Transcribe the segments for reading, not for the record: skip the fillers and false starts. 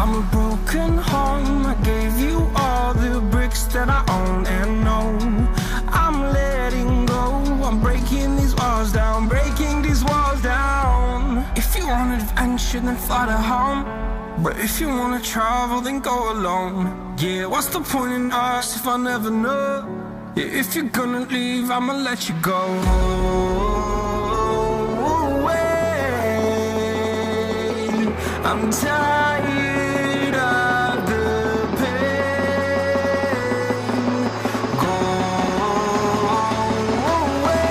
I'm a broken home. I gave you all the bricks that I own and know. I'm letting go. I'm breaking these walls down, breaking these walls down. If you want adventure, then fly to home. But if you wanna travel, then go alone. Yeah, what's the point in us if I never know? Yeah, if you're gonna leave, I'ma let you go. I'm tired of the pain. Go away.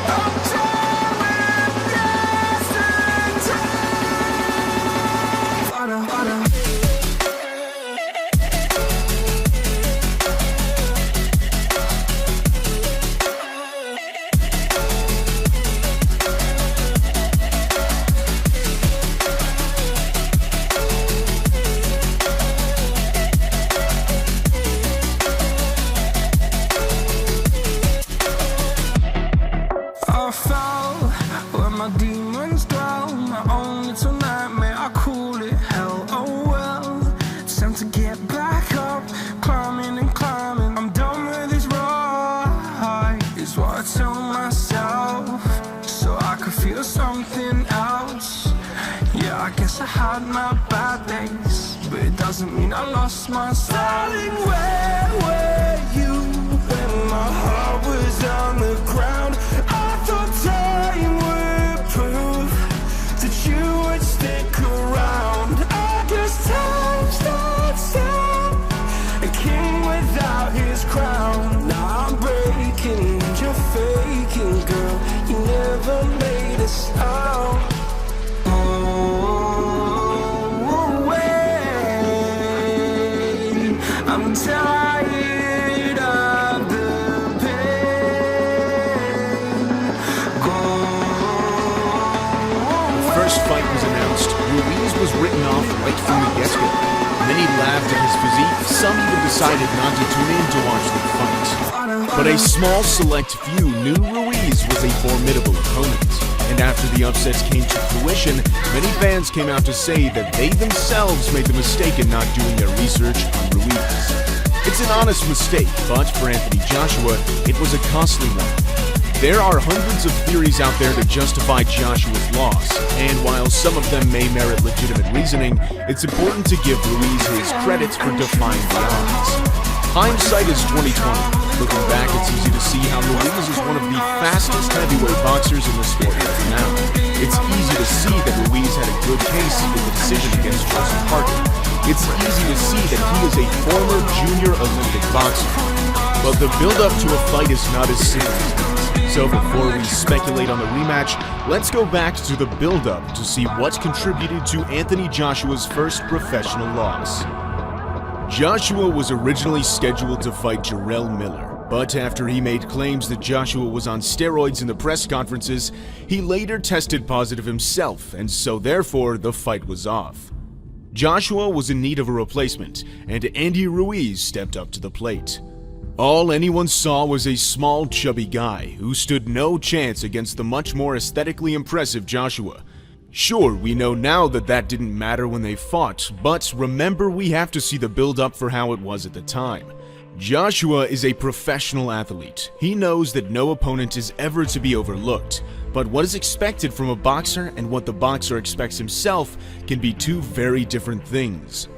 I'm tired of yesterday. I fell where my demons dwell. My own little nightmare, I call it hell. Oh well, it's time to get back up. Climbing and climbing, I'm done with this ride, is what I tell myself, so I could feel something else. Yeah, I guess I had my bad days, but it doesn't mean I lost my style. Darling, where were you when my heart was on the ground? I thought time would prove that you would stick around. I guess time starts down, a king without his crown. Now I'm breaking and you're faking, girl. You never made a sound. I'm tired of the pain. Go. The first fight was announced. Ruiz was written off right from the get-go. Many laughed at his physique. Some even decided not to tune in to watch the fight. But a small select few knew Ruiz was a formidable opponent. And after the upsets came to fruition, many fans came out to say that they themselves made the mistake in not doing their research on Ruiz. It's an honest mistake, but for Anthony Joshua, it was a costly one. There are hundreds of theories out there to justify Joshua's loss, and while some of them may merit legitimate reasoning, it's important to give Ruiz his credits for defying the odds. Hindsight is 20/20. Looking back, it's easy to see how Ruiz is one of the fastest heavyweight boxers in the sport right now. It's easy to see that Ruiz had a good case with the decision against Joseph Parker. It's easy to see that he is a former junior Olympic boxer. But the build-up to a fight is not as simple as this. So before we speculate on the rematch, let's go back to the build-up to see what contributed to Anthony Joshua's first professional loss. Joshua was originally scheduled to fight Jarrell Miller, but after he made claims that Joshua was on steroids in the press conferences, he later tested positive himself, and so therefore the fight was off. Joshua was in need of a replacement, and Andy Ruiz stepped up to the plate. All anyone saw was a small, chubby guy who stood no chance against the much more aesthetically impressive Joshua. Sure, we know now that that didn't matter when they fought, but remember, we have to see the build-up for how it was at the time. Joshua is a professional athlete. He knows that no opponent is ever to be overlooked, but what is expected from a boxer and what the boxer expects himself can be two very different things.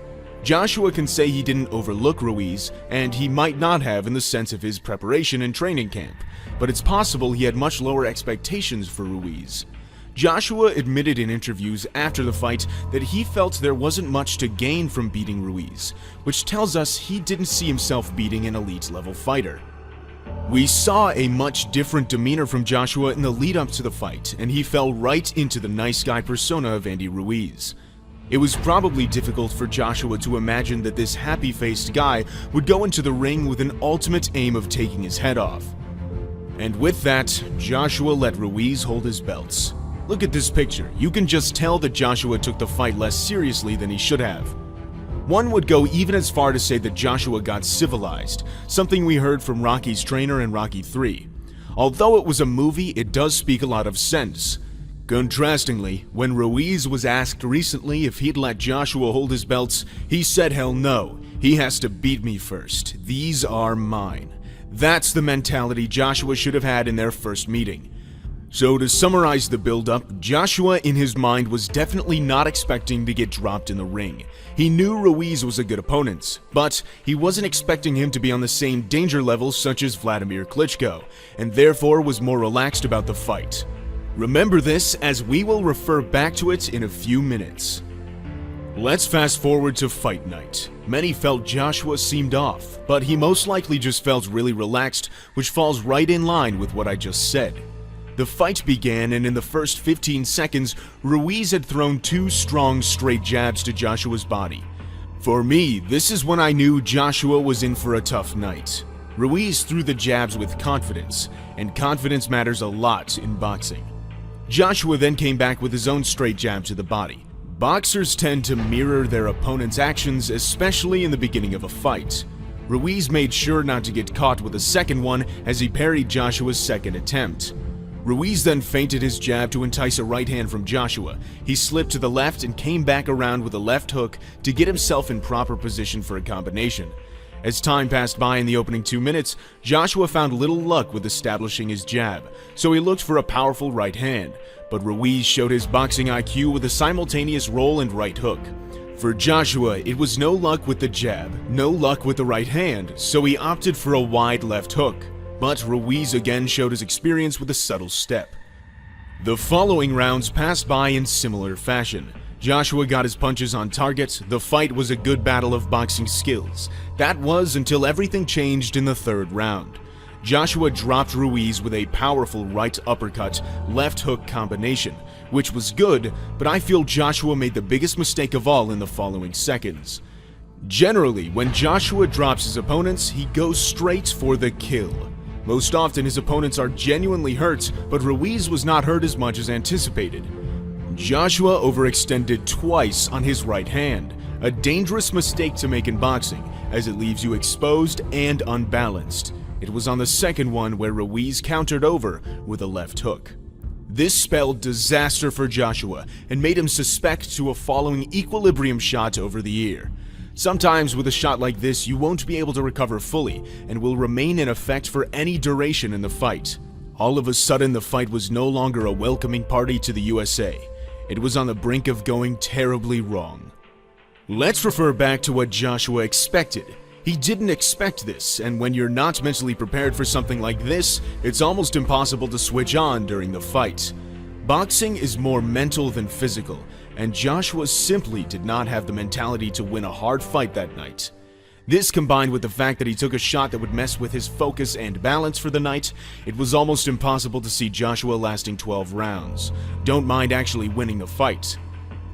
Joshua can say he didn't overlook Ruiz, and he might not have in the sense of his preparation and training camp, but it's possible he had much lower expectations for Ruiz. Joshua admitted in interviews after the fight that he felt there wasn't much to gain from beating Ruiz, which tells us he didn't see himself beating an elite-level fighter. We saw a much different demeanor from Joshua in the lead-up to the fight, and he fell right into the nice guy persona of Andy Ruiz. It was probably difficult for Joshua to imagine that this happy-faced guy would go into the ring with an ultimate aim of taking his head off. And with that, Joshua let Ruiz hold his belts. Look at this picture. You can just tell that Joshua took the fight less seriously than he should have. One would go even as far to say that Joshua got civilized, something we heard from Rocky's trainer in Rocky III. Although it was a movie, it does speak a lot of sense. Contrastingly, when Ruiz was asked recently if he'd let Joshua hold his belts, he said hell no, he has to beat me first. These are mine. That's the mentality Joshua should have had in their first meeting. So to summarize the build-up, Joshua in his mind was definitely not expecting to get dropped in the ring. He knew Ruiz was a good opponent, but he wasn't expecting him to be on the same danger level such as Vladimir Klitschko, and therefore was more relaxed about the fight. Remember this, as we will refer back to it in a few minutes. Let's fast forward to fight night. Many felt Joshua seemed off, but he most likely just felt really relaxed, which falls right in line with what I just said. The fight began, and in the first 15 seconds, Ruiz had thrown 2 strong straight jabs to Joshua's body. For me, this is when I knew Joshua was in for a tough night. Ruiz threw the jabs with confidence, and confidence matters a lot in boxing. Joshua then came back with his own straight jab to the body. Boxers tend to mirror their opponent's actions, especially in the beginning of a fight. Ruiz made sure not to get caught with a second one as he parried Joshua's second attempt. Ruiz then feinted his jab to entice a right hand from Joshua. He slipped to the left and came back around with a left hook to get himself in proper position for a combination. As time passed by in the opening 2 minutes, Joshua found little luck with establishing his jab, so he looked for a powerful right hand, but Ruiz showed his boxing IQ with a simultaneous roll and right hook. For Joshua, it was no luck with the jab, no luck with the right hand, so he opted for a wide left hook, but Ruiz again showed his experience with a subtle step. The following rounds passed by in similar fashion. Joshua got his punches on target. The fight was a good battle of boxing skills. That was until everything changed in the third round. Joshua dropped Ruiz with a powerful right uppercut, left hook combination, which was good, but I feel Joshua made the biggest mistake of all in the following seconds. Generally, when Joshua drops his opponents, he goes straight for the kill. Most often his opponents are genuinely hurt, but Ruiz was not hurt as much as anticipated. Joshua overextended twice on his right hand, a dangerous mistake to make in boxing, as it leaves you exposed and unbalanced. It was on the second one where Ruiz countered over with a left hook. This spelled disaster for Joshua and made him suspect to a following equilibrium shot over the ear. Sometimes with a shot like this, you won't be able to recover fully and will remain in effect for any duration in the fight. All of a sudden, the fight was no longer a welcoming party to the USA. It was on the brink of going terribly wrong. Let's refer back to what Joshua expected. He didn't expect this, and when you're not mentally prepared for something like this, it's almost impossible to switch on during the fight. Boxing is more mental than physical, and Joshua simply did not have the mentality to win a hard fight that night. This combined with the fact that he took a shot that would mess with his focus and balance for the night, it was almost impossible to see Joshua lasting 12 rounds. Don't mind actually winning the fight.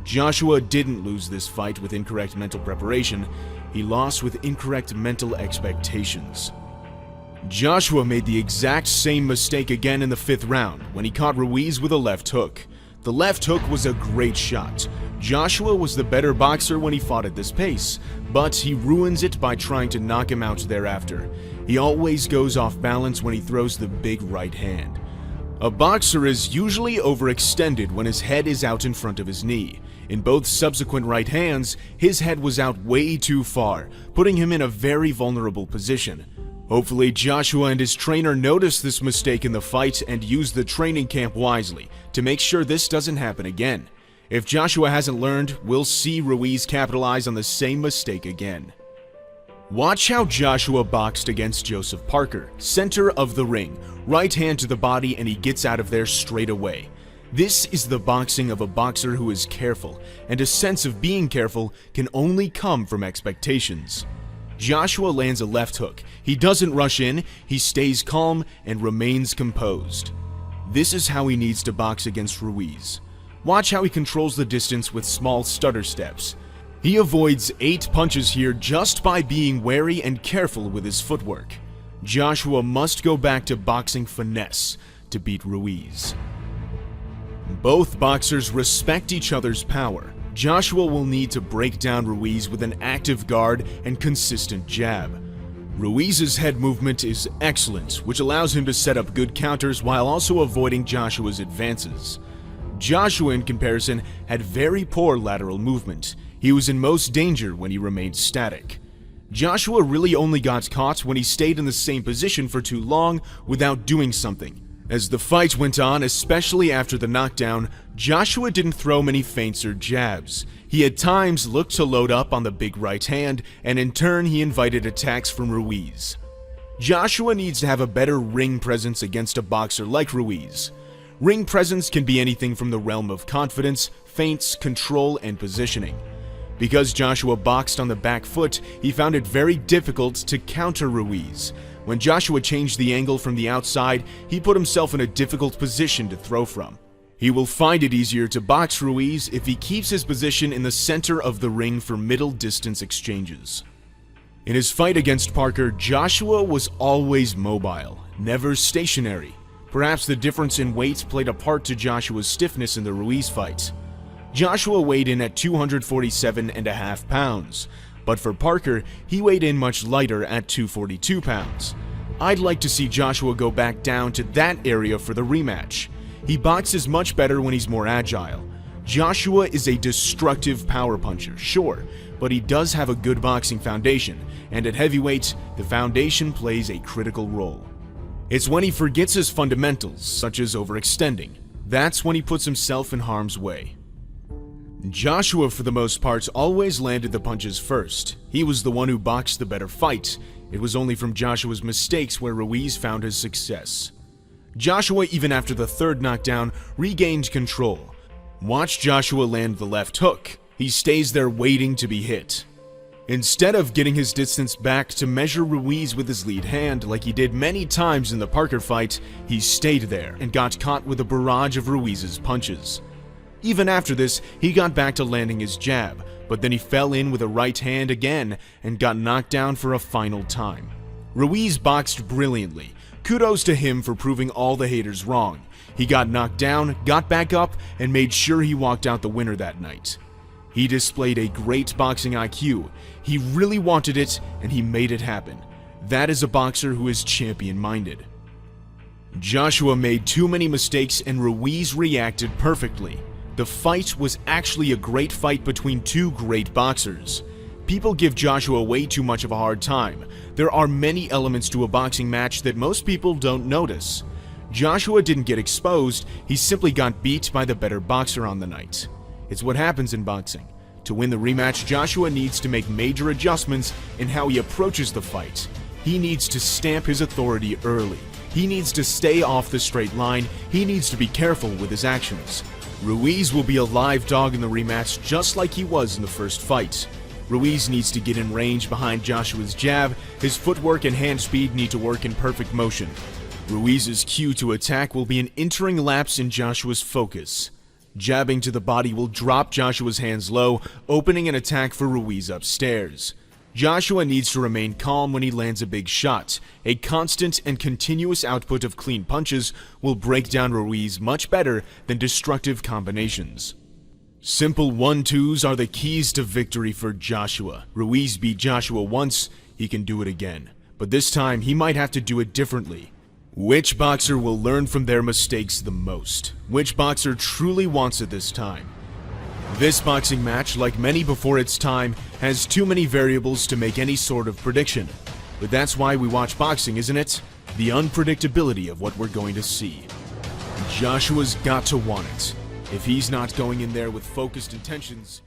Joshua didn't lose this fight with incorrect mental preparation, he lost with incorrect mental expectations. Joshua made the exact same mistake again in the 5th round when he caught Ruiz with a left hook. The left hook was a great shot. Joshua was the better boxer when he fought at this pace, but he ruins it by trying to knock him out thereafter. He always goes off balance when he throws the big right hand. A boxer is usually overextended when his head is out in front of his knee. In both subsequent right hands, his head was out way too far, putting him in a very vulnerable position. Hopefully, Joshua and his trainer noticed this mistake in the fight and used the training camp wisely to make sure this doesn't happen again. If Joshua hasn't learned, we'll see Ruiz capitalize on the same mistake again. Watch how Joshua boxed against Joseph Parker, center of the ring, right hand to the body, and he gets out of there straight away. This is the boxing of a boxer who is careful, and a sense of being careful can only come from expectations. Joshua lands a left hook. He doesn't rush in, he stays calm and remains composed. This is how he needs to box against Ruiz. Watch how he controls the distance with small stutter steps. He avoids 8 punches here just by being wary and careful with his footwork. Joshua must go back to boxing finesse to beat Ruiz. Both boxers respect each other's power. Joshua will need to break down Ruiz with an active guard and consistent jab. Ruiz's head movement is excellent, which allows him to set up good counters while also avoiding Joshua's advances. Joshua, in comparison, had very poor lateral movement. He was in most danger when he remained static. Joshua really only got caught when he stayed in the same position for too long without doing something. As the fight went on, especially after the knockdown, Joshua didn't throw many feints or jabs. He at times looked to load up on the big right hand, and in turn he invited attacks from Ruiz. Joshua needs to have a better ring presence against a boxer like Ruiz. Ring presence can be anything from the realm of confidence, feints, control, and positioning. Because Joshua boxed on the back foot, he found it very difficult to counter Ruiz. When Joshua changed the angle from the outside, he put himself in a difficult position to throw from. He will find it easier to box Ruiz if he keeps his position in the center of the ring for middle distance exchanges. In his fight against Parker, Joshua was always mobile, never stationary. Perhaps the difference in weight played a part to Joshua's stiffness in the Ruiz fight. Joshua weighed in at 247.5 pounds, but for Parker, he weighed in much lighter at 242 pounds. I'd like to see Joshua go back down to that area for the rematch. He boxes much better when he's more agile. Joshua is a destructive power puncher, sure, but he does have a good boxing foundation, and at heavyweight, the foundation plays a critical role. It's when he forgets his fundamentals, such as overextending. That's when he puts himself in harm's way. Joshua, for the most part, always landed the punches first. He was the one who boxed the better fight. It was only from Joshua's mistakes where Ruiz found his success. Joshua, even after the third knockdown, regained control. Watch Joshua land the left hook. He stays there waiting to be hit. Instead of getting his distance back to measure Ruiz with his lead hand like he did many times in the Parker fight, he stayed there and got caught with a barrage of Ruiz's punches. Even after this, he got back to landing his jab, but then he fell in with a right hand again and got knocked down for a final time. Ruiz boxed brilliantly. Kudos to him for proving all the haters wrong. He got knocked down, got back up, and made sure he walked out the winner that night. He displayed a great boxing IQ. He really wanted it, and he made it happen. That is a boxer who is champion-minded. Joshua made too many mistakes, and Ruiz reacted perfectly. The fight was actually a great fight between two great boxers. People give Joshua way too much of a hard time. There are many elements to a boxing match that most people don't notice. Joshua didn't get exposed, he simply got beat by the better boxer on the night. It's what happens in boxing. To win the rematch, Joshua needs to make major adjustments in how he approaches the fight. He needs to stamp his authority early. He needs to stay off the straight line. He needs to be careful with his actions. Ruiz will be a live dog in the rematch just like he was in the first fight. Ruiz needs to get in range behind Joshua's jab. His footwork and hand speed need to work in perfect motion. Ruiz's cue to attack will be an entering lapse in Joshua's focus. Jabbing to the body will drop Joshua's hands low, opening an attack for Ruiz upstairs. Joshua needs to remain calm when he lands a big shot. A constant and continuous output of clean punches will break down Ruiz much better than destructive combinations. Simple 1-2s are the keys to victory for Joshua. Ruiz beat Joshua once, he can do it again. But this time, he might have to do it differently. Which boxer will learn from their mistakes the most? Which boxer truly wants it this time? This boxing match, like many before its time, has too many variables to make any sort of prediction. But that's why we watch boxing, isn't it? The unpredictability of what we're going to see. Joshua's got to want it. If he's not going in there with focused intentions...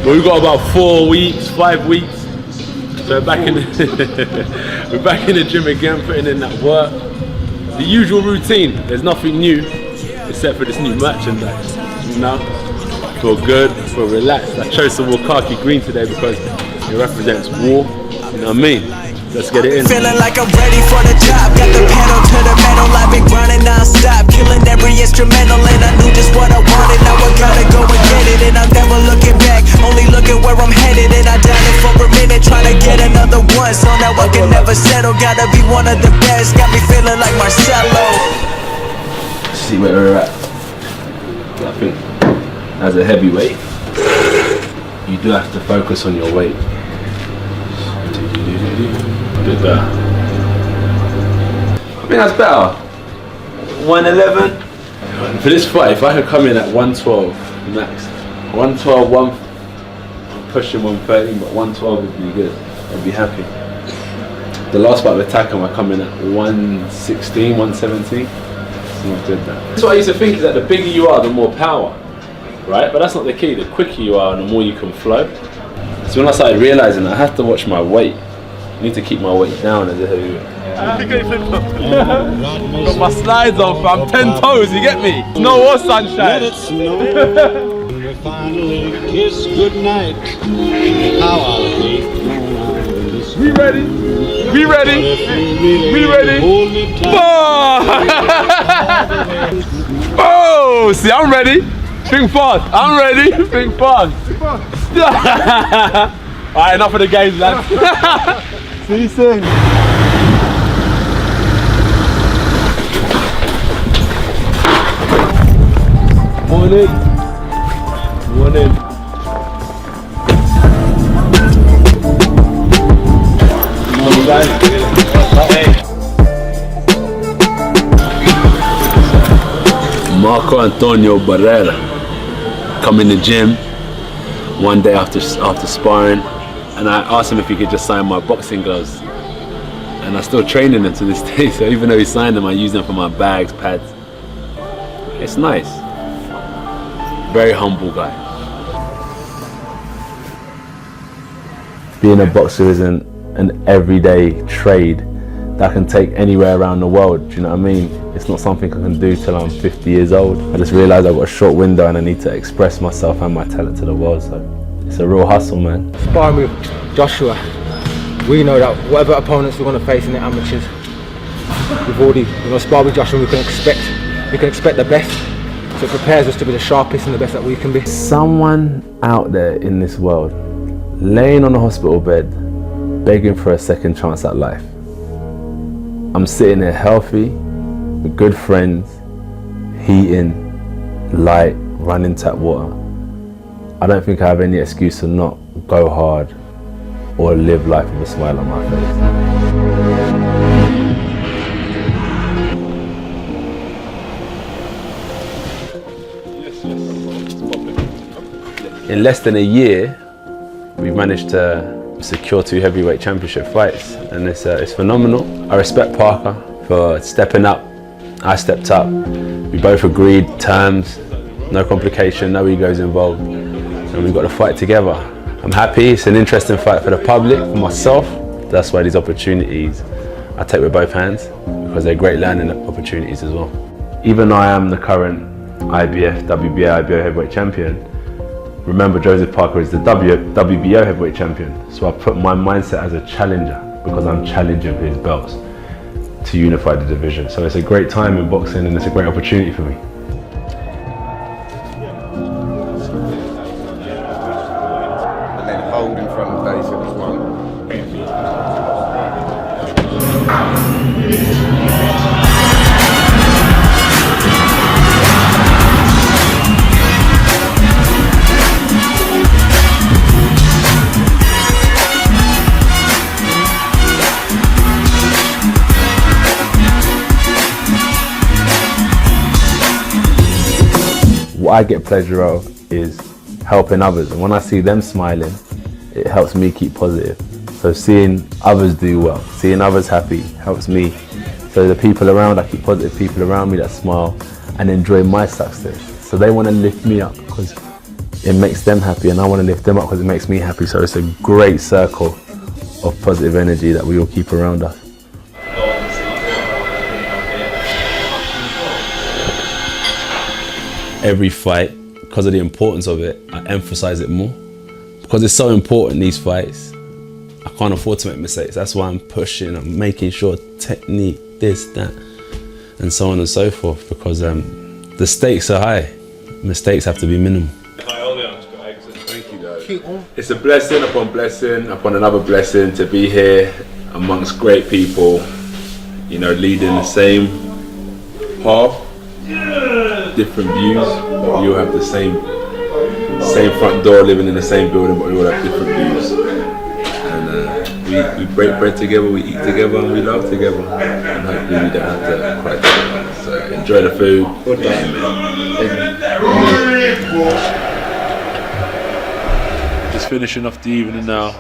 Well, we've got about 4 weeks, 5 weeks. So we're back in the gym again, putting in that work. The usual routine. There's nothing new except for this new merchandise. You know, feel good, feel relaxed. I chose some more khaki green today because it represents war. You know what I mean? Let's get it in. Feeling like I'm ready for the job. Got the pedal to the metal. I've been grinding non-stop, killing every instrumental, and I knew just what I wanted. Now I gotta go and get it, and I'm never looking back. Only looking where I'm headed, and I down it for a minute, trying to get another one. So now I can never settle. Gotta be one of the best. Got me feeling like Marcelo. See where we're at. I think as a heavyweight, you do have to focus on your weight. Did that. I think that's better. 111. For this fight, if I could come in at 112 max, 112, pushing 130, but 112 would be good. I'd be happy. The last fight with Takam, I come in at 116, 117. It's not good that. That's what I used to think, is that the bigger you are, the more power, right? But that's not the key. The quicker you are, the more you can flow. So when I started realizing that I have to watch my weight, I need to keep my weight down as a heavyweight. Got my slides on, fam. 10 toes, you get me? Snow or sunshine. Finally kiss goodnight. How I'll hate. We ready? We ready? We ready? Oh, see, I'm ready. Think fast. I'm ready. Think fast. Alright, enough of the games, lads. See you soon. Morning. Morning. Marco Antonio Barrera come in the gym one day after sparring, and I asked him if he could just sign my boxing gloves, and I still training them to this day. So even though he signed them, I use them for my bags, pads. It's nice. Very humble guy. Being a boxer isn't an everyday trade that I can take anywhere around the world, do you know what I mean? It's not something I can do till I'm 50 years old. I just realised I've got a short window and I need to express myself and my talent to the world, so it's a real hustle, man. Sparring with Joshua, we know that whatever opponents we're going to face in the amateurs, we've already, sparred with Joshua, we can expect the best. So it prepares us to be the sharpest and the best that we can be. Someone out there in this world, laying on a hospital bed, begging for a second chance at life. I'm sitting here healthy, with good friends, heating, light, running tap water. I don't think I have any excuse to not go hard or live life with a smile on my face. In less than a year, we've managed to secure 2 heavyweight championship fights, and it's phenomenal. I respect Parker for stepping up. I stepped up. We both agreed terms, no complication, no egos involved, and we got to fight together. I'm happy. It's an interesting fight for the public, for myself. That's why these opportunities I take with both hands, because they're great learning opportunities as well. Even though I am the current IBF, WBA, IBO heavyweight champion, remember Joseph Parker is the WBO heavyweight champion. So I put my mindset as a challenger, because I'm challenging for his belts to unify the division. So it's a great time in boxing and it's a great opportunity for me. And then hold in front of Tyson as well. What I get pleasure of is helping others, and when I see them smiling, it helps me keep positive. So seeing others do well, seeing others happy helps me. So the people around, I keep positive people around me that smile and enjoy my success. So they want to lift me up because it makes them happy, and I want to lift them up because it makes me happy. So it's a great circle of positive energy that we all keep around us. Every fight, because of the importance of it, I emphasize it more. Because it's so important, these fights, I can't afford to make mistakes. That's why I'm pushing, I'm making sure technique, this, that, and so on and so forth, because the stakes are high. Mistakes have to be minimal. Thank you guys. It's a blessing upon another blessing to be here amongst great people, leading the same path. Different views, but we all have the same same front door, living in the same building, but we all have different views. And we break bread together, we eat together, and we love together. And hopefully we don't have to cry together. So enjoy the food. Just finishing off the evening now.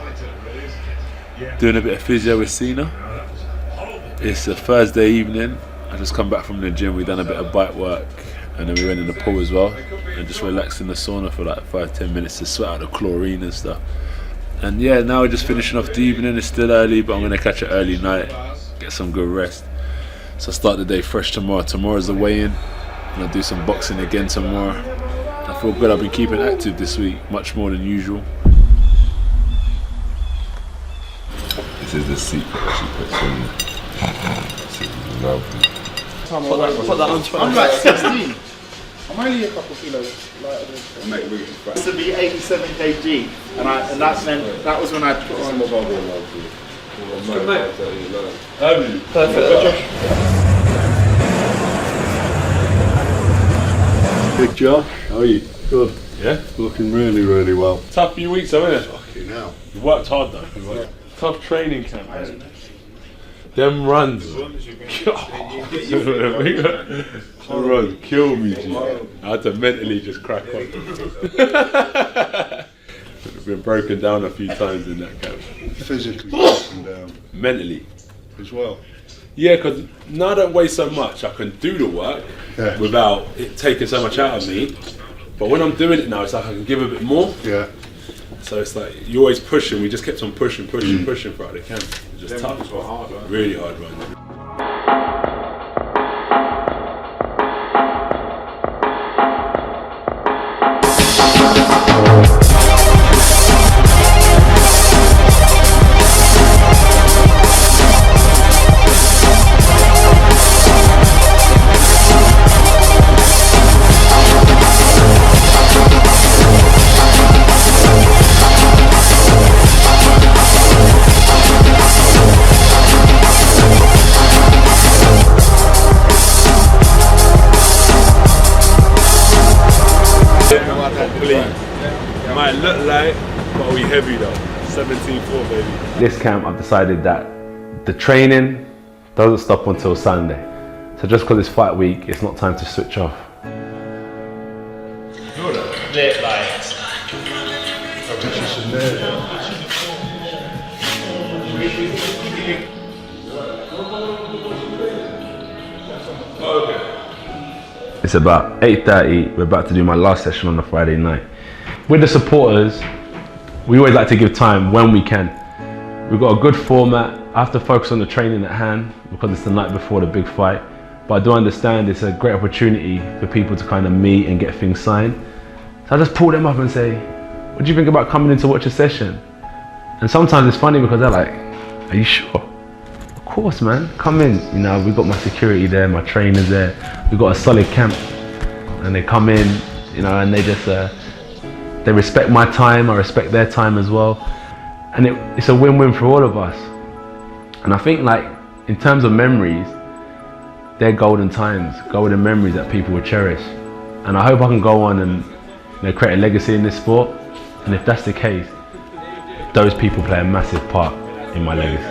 Doing a bit of physio with Cena. It's a Thursday evening. I just come back from the gym. We done a bit of bike work, and then we went in the pool as well, and just relaxed in the sauna for like 5-10 minutes to sweat out the chlorine and stuff. And yeah, now we're just finishing off the evening. It's still early, but I'm gonna catch an early night, get some good rest. So I start the day fresh tomorrow. Tomorrow's the weigh-in, and I'll do some boxing again tomorrow. I feel good. I've been keeping active this week, much more than usual. This is the secret that she puts in. Put that on 20. I'm like 16. I'm only a couple kilos lighter than used to be 87 kg, and that was when I put on the bubble. Perfect. Big Josh, how are you? Good. Yeah? Looking really, really well. Tough few weeks, haven't it? Fucking hell. You worked hard though. Tough training camp, man. Them runs. Them runs kill me, G. I had to mentally just crack on. I've been broken down a few times in that camp. Physically broken down. Mentally. As well. Yeah, because now I don't weigh so much. I can do the work without it taking so much out of me. But when I'm doing it now, it's like I can give a bit more. Yeah. So it's like you're always pushing. We just kept on pushing throughout the camp. It's just tough. Really hard runs. Might look light, but we heavy though. 17-4, baby. This camp, I've decided that the training doesn't stop until Sunday. So just because it's fight week, it's not time to switch off. Lit light. It's about 8:30. We're about to do my last session on a Friday night. With the supporters, we always like to give time when we can. We've got a good format. I have to focus on the training at hand because it's the night before the big fight. But I do understand it's a great opportunity for people to kind of meet and get things signed. So I just pull them up and say, what do you think about coming in to watch a session? And sometimes it's funny because they're like, are you sure? Of course, man, come in. You know, we've got my security there, my trainers there. We've got a solid camp. And they come in, you know, and they just, they respect my time, I respect their time as well. And it's a win-win for all of us. And I think like, in terms of memories, they're golden times, golden memories that people will cherish. And I hope I can go on and create a legacy in this sport. And if that's the case, those people play a massive part in my legacy.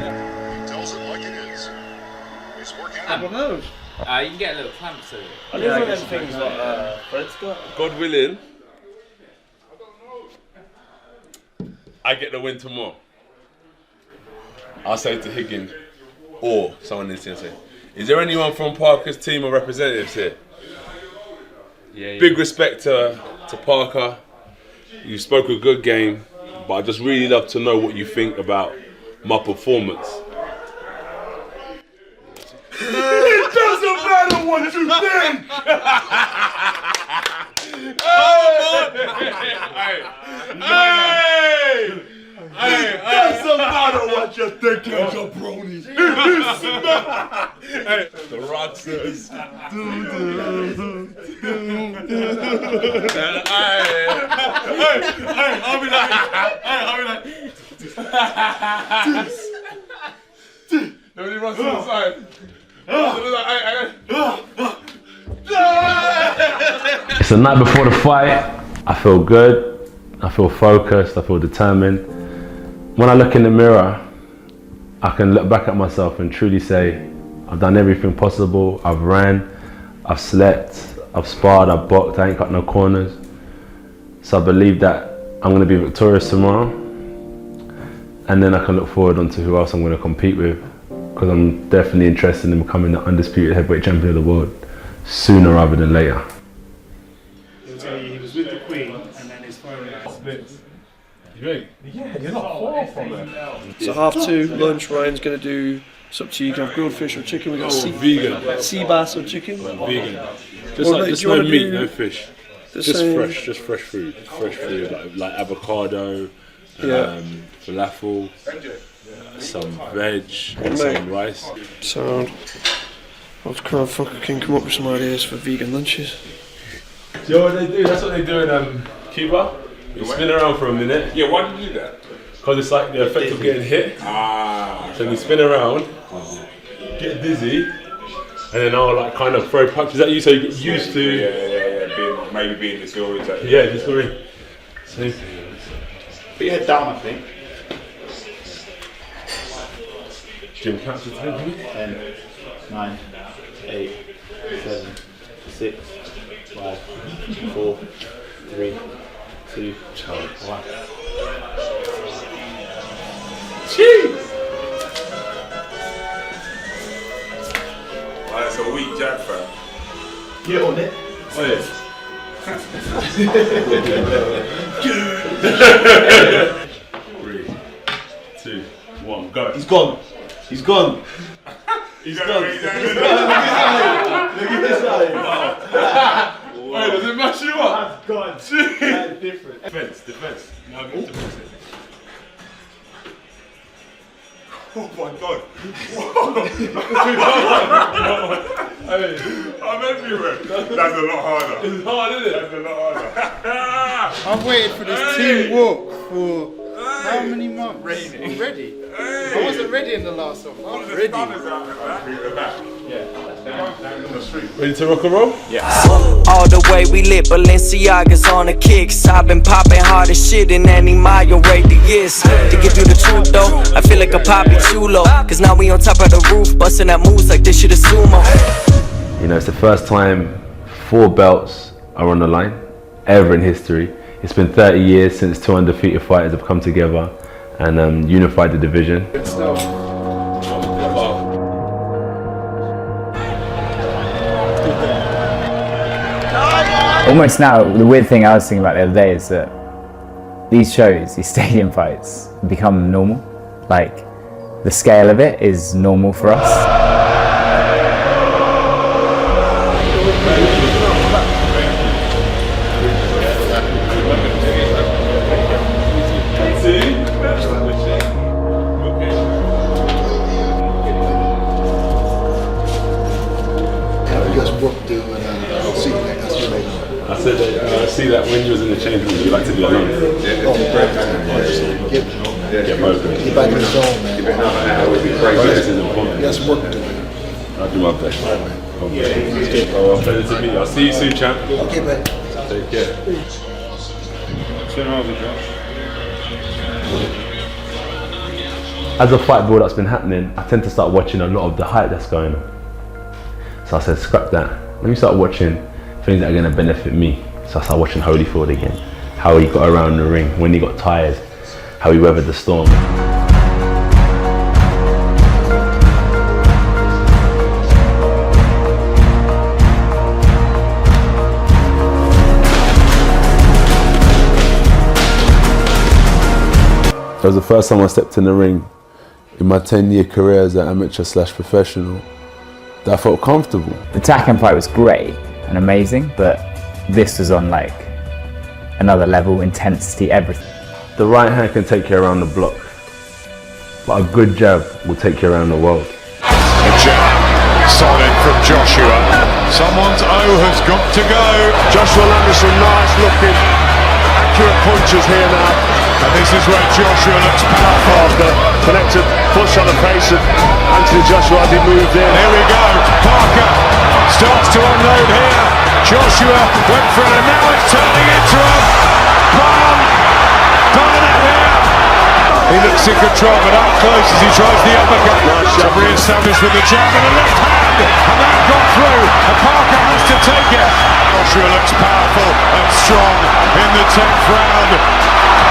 Tells it like it is. It's working I don't know. You can get a little clamp to it. I think one of them things like Fred's got. God willing, I get the win tomorrow. I'll say to Higgins or someone in the say, is there anyone from Parker's team or representatives here? Yeah. Big respect to Parker. You spoke a good game, but I just really love to know what you think about my performance. It doesn't matter what you think! It doesn't matter what you think, jabroni. The rock says. I'll be like. Nobody runs to the side. It's the night before the fight. I feel good. I feel focused, I feel determined. When I look in the mirror, I can look back at myself and truly say, I've done everything possible. I've ran, I've slept, I've sparred, I've boxed, I ain't cut no corners. So I believe that I'm going to be victorious tomorrow. And then I can look forward onto who else I'm going to compete with, because I'm definitely interested in becoming the undisputed heavyweight champion of the world sooner rather than later. He'll tell you he was with the Queen and then his phone splits. You think? Yeah, you're not far from it. So 2:30 lunch. Ryan's going to do. It's up to you. You can have grilled fish or chicken. We got vegan. Sea bass or chicken. Vegan. Just no meat, no fish. Just fresh food. Fresh food like avocado, falafel, some veg, some rice. Sound. I'll fucking come up with some ideas for vegan lunches. You know what they do? That's what they do in Cuba. You spin around for a minute. Yeah, why do you do that? Because it's like the effect of getting hit. So you spin around, get dizzy, and then I'll like kind of throw punches at you so you get used to. Yeah. Maybe being disorientated. Yeah, disorientated. So, Put your head down, I think. Jim counts to 10. 10, 9, 8, 7, 6, 5, 4, 3, 2, 1. Jeez! That's a weak jab, fam. Get on it. Oh yeah. 3, 2, 1, go. He's gone. He's gone. He's gone. Look at this side. Wait, does it mash you up? That's gone. That's different. Defense. Now go to defense. Oh my god. I'm everywhere. That's a lot harder. It's hard, isn't it? That's a lot harder. I've waited for this team walk for how many months? Already? I wasn't ready in the last one. I'm ready. Ready to rock and roll? All the way we lit, Balenciaga's on the kicks. I've been popping hard as shit in any mile radius. To give you the truth though, I feel like a poppy chulo. Cause now we on top of the roof, busting that moves like this shit is sumo. You know, it's the first time 4 belts are on the line, ever in history. It's been 30 years since 2 undefeated fighters have come together and unified the division. Almost now, the weird thing I was thinking about the other day is that these shows, these stadium fights, become normal. Like, the scale of it is normal for us. I said that I see that when you was in the change room, you like to be alone. Get both. Get back in the zone, man. This is important. You got some work to do. I'll do my best. Pleasure to meet you. I'll see you soon, champ. Okay, man. Take care. As a fight build-up's been happening, I tend to start watching a lot of the hype that's going on. So I said, scrap that. Let me start watching things that are going to benefit me. So I started watching Holyfield again. How he got around the ring, when he got tired, how he weathered the storm. That was the first time I stepped in the ring in my 10-year career as an amateur/professional. That I felt comfortable. The Taken fight was great and amazing, but this was on like another level, intensity, everything. The right hand can take you around the block, but a good jab will take you around the world. A jab, solid from Joshua. Someone's O has got to go. Joshua landed some nice looking, accurate punches here now. And this is where Joshua looks powerful. After connected push on the face of Anthony Joshua as he moved in. Here we go. Parker starts to unload here. Joshua went for it and now it's turning into a bomb He looks in control, but up close as he tries the uppercut. Nice re-established with the jab and a left hand, and that got through. And Parker has to take it. Joshua looks powerful and strong in the 10th round.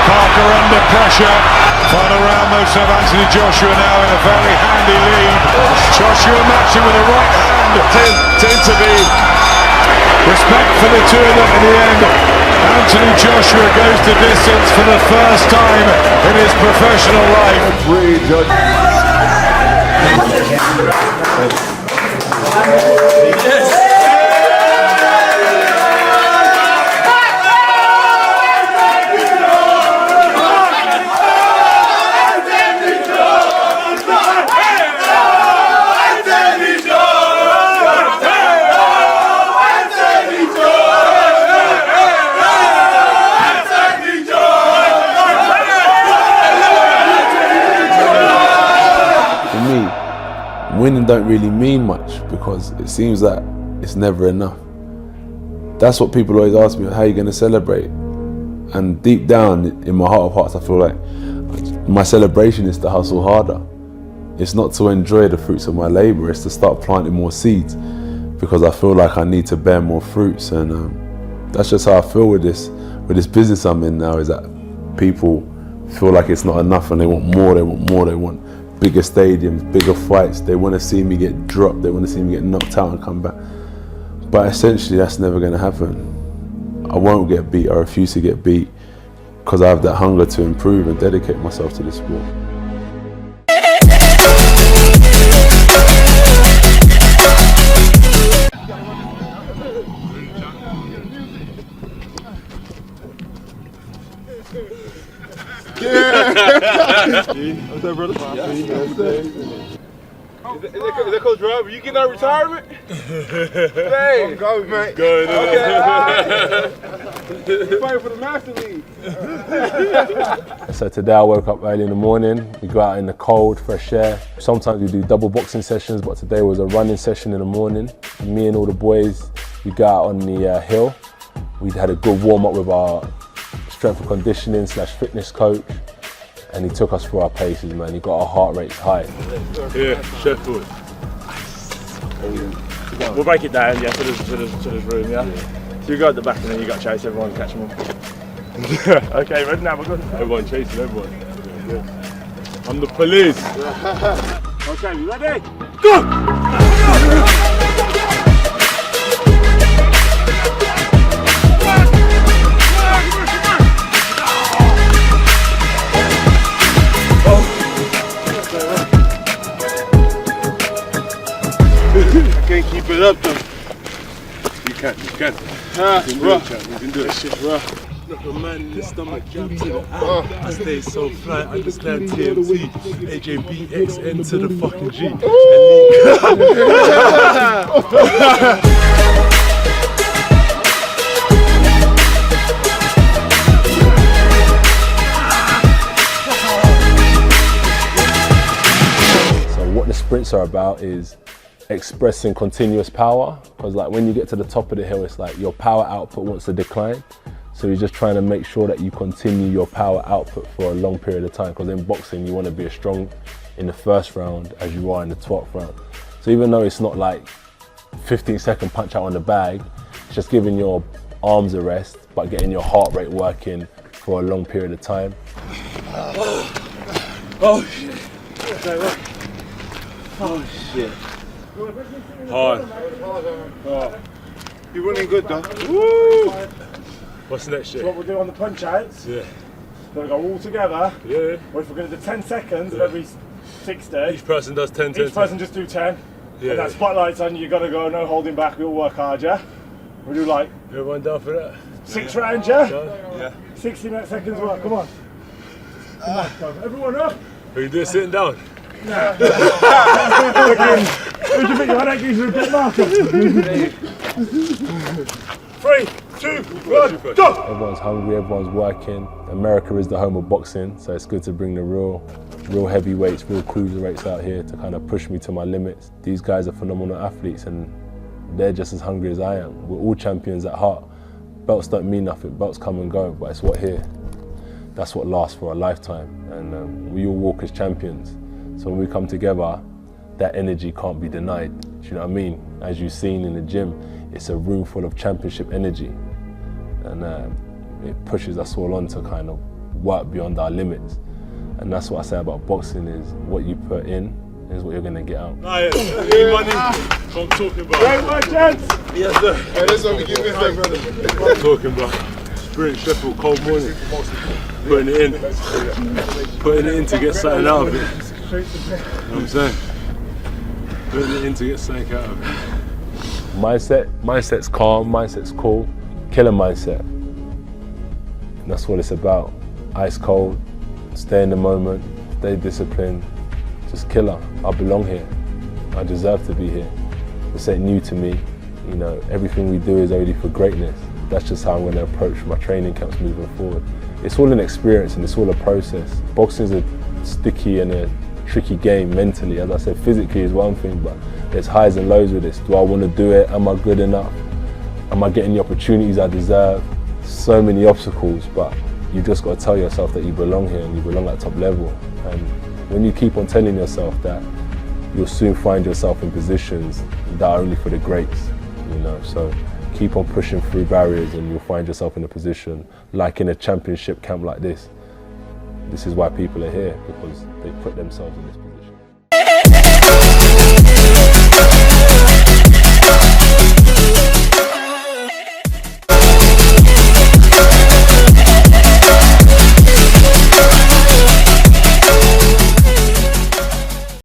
Parker under pressure. Final round, most of Anthony Joshua now in a very handy lead. Joshua matching with a right hand. 10 to be. Respect for the two of them in the end. Anthony Joshua goes the distance for the first time in his professional life. Winning don't really mean much because it seems that it's never enough. That's what people always ask me, how are you going to celebrate? And deep down in my heart of hearts, I feel like my celebration is to hustle harder. It's not to enjoy the fruits of my labor, it's to start planting more seeds because I feel like I need to bear more fruits. And that's just how I feel with this business I'm in now, is that people feel like it's not enough and they want more, they want bigger stadiums, bigger fights. They want to see me get dropped, they want to see me get knocked out and come back. But essentially that's never going to happen. I won't get beat, I refuse to get beat because I have that hunger to improve and dedicate myself to the sport. What's up, brother? Is that Coach Rob? You getting out of retirement? Hey, go, mate. Good. You're fighting for the Master League. So today I woke up early in the morning. We go out in the cold, fresh air. Sometimes we do double boxing sessions, but today was a running session in the morning. Me and all the boys, we go out on the hill. We had a good warm up with our strength and conditioning / fitness coach. And he took us through our paces, man. He got our heart rate high. Yeah, Sheffield. We'll break it down, yeah, to this room, yeah? So you go at the back and then you got to chase everyone, catch them all. Okay, ready now, we're good. Everyone chasing everyone. Yeah. I'm the police. Okay, you ready? Go! Can't keep it up though. You can. You can do it, champ. You can do it. This shit's rough. Look, a man in the stomach, jab to the eye. I stay so fly, understand TMT. AJBXNG to the fucking G. So what the sprints are about is expressing continuous power, because like when you get to the top of the hill, it's like your power output wants to decline. So you're just trying to make sure that you continue your power output for a long period of time, because in boxing you want to be as strong in the first round as you are in the 12th round. So even though it's not like 15-second punch out on the bag, it's just giving your arms a rest, but getting your heart rate working for a long period of time. Oh shit. Oh shit. Hard. Oh. You're running good though. Woo! What's the next shit? So what we'll do on the punch outs, yeah. We're going to go all together. Yeah. Or if we're going to do 10 seconds of every 60. Each person does 10, 10. Each person just do 10. Yeah. And that spotlight's on you, you got to go, no holding back, we all work hard, yeah? We'll do like... Everyone down for that? 6 rounds, yeah? Yeah. 60 seconds work, come on. Everyone up! Are you doing sitting down? Nah. What do you think? I don't give you a bit marker. 3, 2, 1, go! Everyone's hungry, everyone's working. America is the home of boxing, so it's good to bring the real heavyweights, real cruiserweights out here to kind of push me to my limits. These guys are phenomenal athletes and they're just as hungry as I am. We're all champions at heart. Belts don't mean nothing, belts come and go, but it's what here. that's what lasts for a lifetime, and we all walk as champions. So when we come together, that energy can't be denied. Do you know what I mean? As you've seen in the gym, it's a room full of championship energy, and it pushes us all on to kind of work beyond our limits. And that's what I say about boxing, is what you put in is what you're going to get out. Money, what I'm talking about. Great work, gents. Yes, sir. Hey, that's what we give this time, brother. What I'm talking about. Sprint, Sheffield, cold morning. Putting it in. Putting it in to get something out of it. You know what I'm saying? Putting it in to get something out of it. Mindset's calm, mindset's cool. Killer mindset. And that's what it's about. Ice cold, stay in the moment, stay disciplined. Just killer. I belong here. I deserve to be here. This ain't new to me. You know, everything we do is only for greatness. That's just how I'm going to approach my training camps moving forward. It's all an experience and it's all a process. Boxing is a sticky and a tricky game mentally. As I said, physically is one thing, but there's highs and lows with this. Do I want to do it? Am I good enough? Am I getting the opportunities I deserve? So many obstacles, but you've just got to tell yourself that you belong here and you belong at top level. And when you keep on telling yourself that, you'll soon find yourself in positions that are only for the greats, you know. So keep on pushing through barriers and you'll find yourself in a position like in a championship camp like this. This is why people are here, because they put themselves in this position.